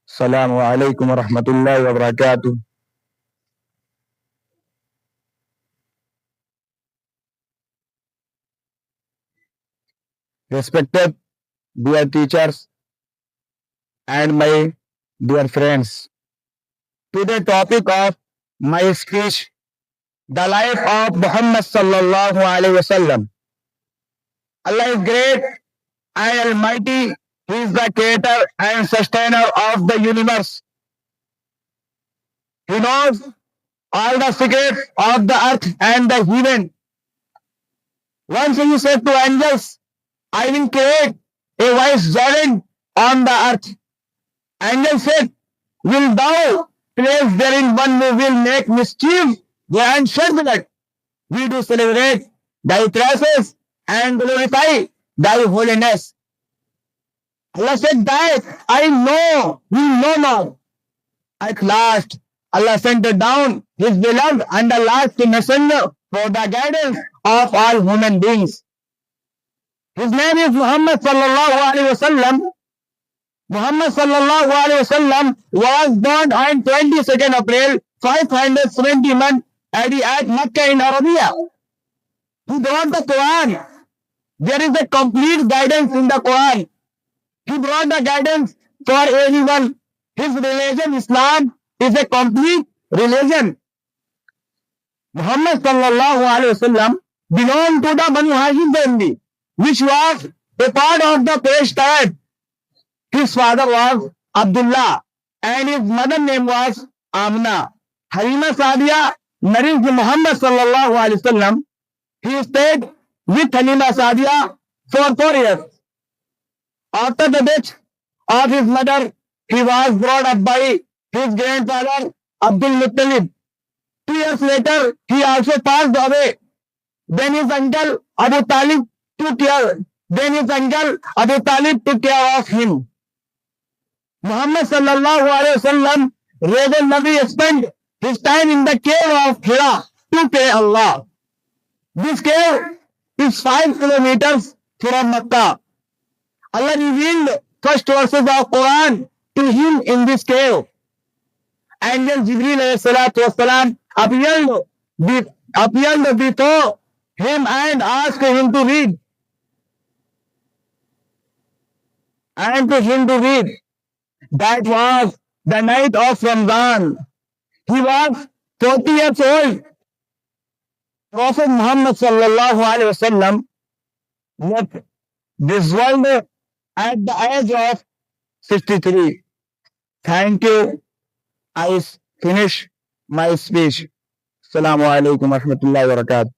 Assalamu alaikum wa rahmatullahi wa barakatuh. Respected dear teachers and my dear friends, to the topic of my speech, the life of Muhammad sallallahu alaihi wasallam. Allah is great and almighty. He is the creator and sustainer of the universe. He knows all the secrets of the earth and the heaven. Once he said to angels, I will create a wise giant on the earth. Angel said, will thou place therein one who will make mischief and shed blood? We do celebrate thy praises and glorify thy holiness. Allah said that I know, we know not. At last, Allah sent down His beloved and the last messenger for the guidance of all human beings. His name is Muhammad sallallahu alaihi wasallam. Muhammad sallallahu alaihi wasallam was born on 22nd April 571 at Mecca in Arabia. He brought the Quran. There is a complete guidance in the Quran. He brought the guidance for everyone. His religion, Islam, is a complete religion. Muhammad sallallahu alaihi wasallam belonged to the Banu Hashim family, which was a part of the Quraysh tribe. His father was Abdullah and his mother name was Amna. Halima Sadiya married Muhammad sallallahu alaihi wasallam. He stayed with Halima Sadiya for 4 years. After the death of his mother, he was brought up by his grandfather Abdul Muttalib. 2 years later, he also passed away. Then his uncle Abu Talib took care. Of him. Muhammad sallallahu alaihi wasallam rather Nabi spent his time in the cave of Hira to pray Allah. This cave is 5 kilometers from Mecca. Allah revealed first verses of Quran to him in this cave. Angel Jibreel alayhi salatu wasalam appeared before him and asked him to read. That was the night of Ramadan. He was 40 years old. Prophet Muhammad sallallahu alaihi wasallam left this world at the age of 63. Thank you. I finish my speech. Assalamu alaikum wa rahmatullahi wa barakatuh.